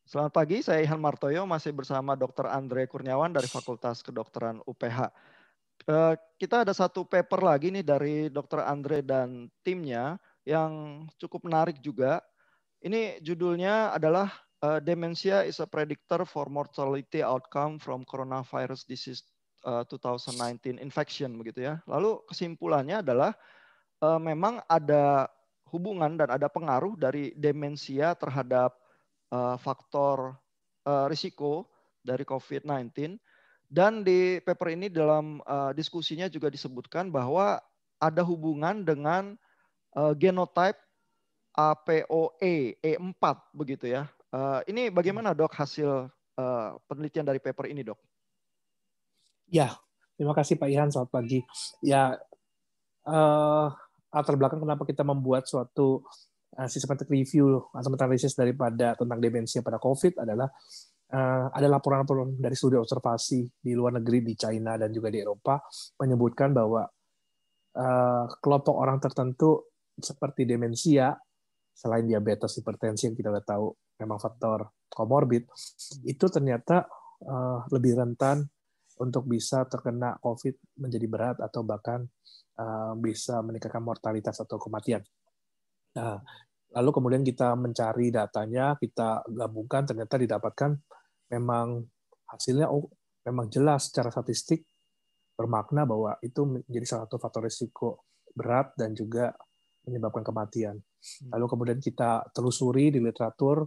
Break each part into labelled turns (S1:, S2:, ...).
S1: Selamat pagi, saya Ihan Martoyo, masih bersama Dr. Andre Kurniawan dari Fakultas Kedokteran UPH. Kita ada satu paper lagi nih dari Dr. Andre dan timnya yang cukup menarik juga. Ini judulnya adalah Dementia is a Predictor for Mortality Outcome from Coronavirus Disease 2019 Infection, begitu ya. Lalu kesimpulannya adalah memang ada hubungan dan ada pengaruh dari demensia terhadap faktor risiko dari COVID-19. Dan di paper ini dalam diskusinya juga disebutkan bahwa ada hubungan dengan genotype APOE E4 begitu ya. Ini bagaimana dok hasil penelitian dari paper ini dok?
S2: Ya, terima kasih Pak Ihan. Selamat pagi. Ya, latar belakang kenapa kita membuat suatu systematic review atau meta-analisis daripada tentang demensia pada COVID adalah ada laporan-laporan dari studi observasi di luar negeri, di China dan juga di Eropa, menyebutkan bahwa kelompok orang tertentu seperti demensia, selain diabetes, hipertensi yang kita udah tahu memang faktor komorbid, itu ternyata lebih rentan untuk bisa terkena COVID menjadi berat atau bahkan bisa meningkatkan mortalitas atau kematian. Nah, lalu kemudian kita mencari datanya, kita gabungkan, ternyata didapatkan memang hasilnya memang jelas secara statistik bermakna bahwa itu menjadi salah satu faktor risiko berat dan juga menyebabkan kematian. Lalu kemudian kita telusuri di literatur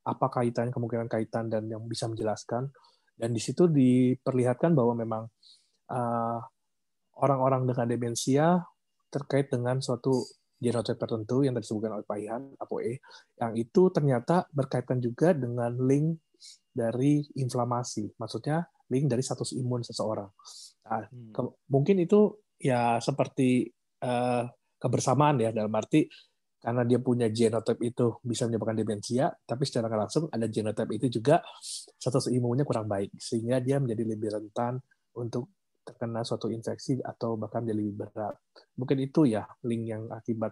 S2: apa kaitan, kemungkinan kaitan dan yang bisa menjelaskan. Dan di situ diperlihatkan bahwa memang orang-orang dengan demensia terkait dengan suatu genotype tertentu yang disebutkan oleh Pak Ihan, APOE, yang itu ternyata berkaitan juga dengan link dari inflamasi. Maksudnya link dari status imun seseorang. Nah, mungkin itu ya seperti kebersamaan ya, dalam arti karena dia punya genotype itu bisa menyebabkan demensia, tapi secara langsung ada genotype itu juga status imunnya kurang baik, sehingga dia menjadi lebih rentan untuk terkena suatu infeksi atau bahkan dia lebih berat. Mungkin itu ya link yang akibat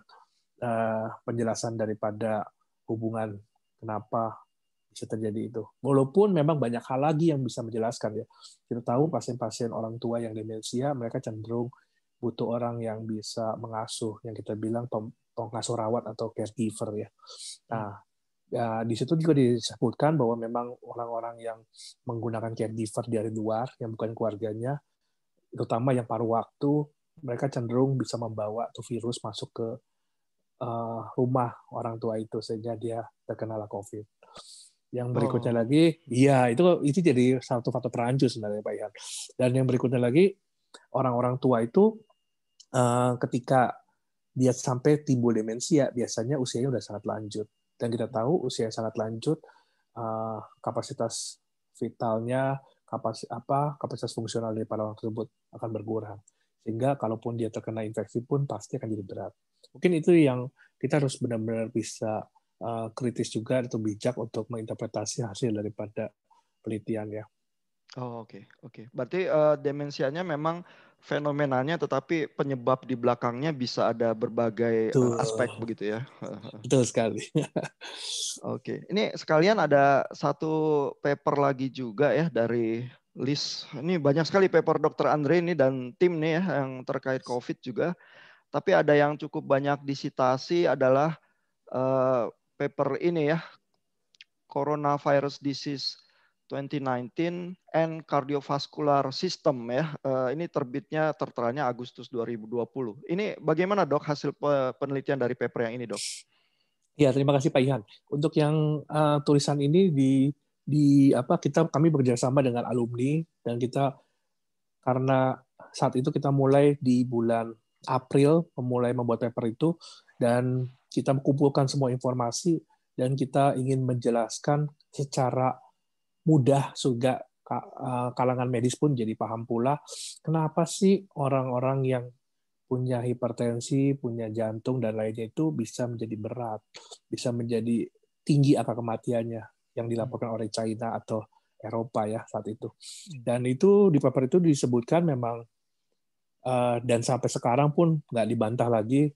S2: penjelasan daripada hubungan kenapa bisa terjadi itu. Walaupun memang banyak hal lagi yang bisa menjelaskan ya. Kita tahu pasien-pasien orang tua yang demensia, mereka cenderung butuh orang yang bisa mengasuh, yang kita bilang pengasuh rawat atau caregiver ya. Nah, ya, di situ juga disebutkan bahwa memang orang-orang yang menggunakan caregiver dari luar, yang bukan keluarganya, terutama yang paruh waktu, mereka cenderung bisa membawa tuh virus masuk ke rumah orang tua itu sehingga dia terkena COVID. Yang berikutnya lagi, ya itu jadi satu faktor perancu sebenarnya Pak Ihan. Dan yang berikutnya lagi, orang-orang tua itu ketika dia sampai timbul demensia, biasanya usianya udah sangat lanjut. Dan kita tahu usia yang sangat lanjut, kapasitas vitalnya, kapasitas fungsional dari para orang tersebut akan berkurang. Sehingga kalaupun dia terkena infeksi pun pasti akan jadi berat. Mungkin itu yang kita harus benar-benar bisa kritis juga atau bijak untuk menginterpretasi hasil daripada penelitian ya.
S1: Oke. Berarti demensianya memang fenomenanya, tetapi penyebab di belakangnya bisa ada berbagai aspek begitu ya.
S2: Betul sekali.
S1: Oke, ini sekalian ada satu paper lagi juga ya dari list. Ini banyak sekali paper Dr. Andre ini dan tim nih ya yang terkait COVID juga. Tapi ada yang cukup banyak disitasi adalah paper ini ya, Coronavirus Disease 2019 and Cardiovascular System ya. Ini terbitnya terteranya Agustus 2020. Ini bagaimana dok hasil penelitian dari paper yang ini dok?
S2: Ya, terima kasih Pak Ihan. Untuk yang tulisan ini kami bekerja sama dengan alumni dan kita karena saat itu kita mulai di bulan April memulai membuat paper itu dan kita mengumpulkan semua informasi dan kita ingin menjelaskan secara mudah sehingga kalangan medis pun jadi paham pula kenapa sih orang-orang yang punya hipertensi, punya jantung dan lainnya itu bisa menjadi berat, bisa menjadi tinggi angka kematiannya yang dilaporkan oleh China atau Eropa ya saat itu. Dan itu di paper itu disebutkan memang dan sampai sekarang pun nggak dibantah lagi,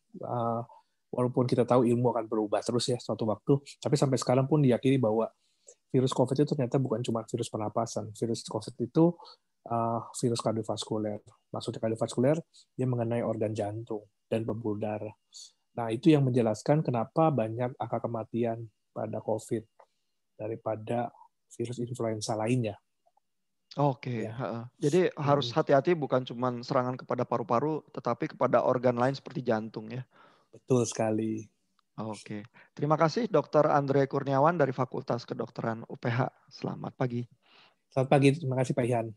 S2: walaupun kita tahu ilmu akan berubah terus ya suatu waktu, tapi sampai sekarang pun diyakini bahwa virus COVID itu ternyata bukan cuma virus pernapasan. Virus COVID itu virus kardiovaskuler. Maksudnya kardiovaskuler, dia mengenai organ jantung dan pembuluh darah. Nah, itu yang menjelaskan kenapa banyak angka kematian pada COVID daripada virus influenza lainnya.
S1: Oke,
S2: Ya.
S1: Jadi harus hati-hati bukan cuma serangan kepada paru-paru, tetapi kepada organ lain seperti jantung ya.
S2: Betul sekali.
S1: Oke, terima kasih Dr. Andre Kurniawan dari Fakultas Kedokteran UPH. Selamat pagi.
S2: Selamat pagi, terima kasih Pak Ihan.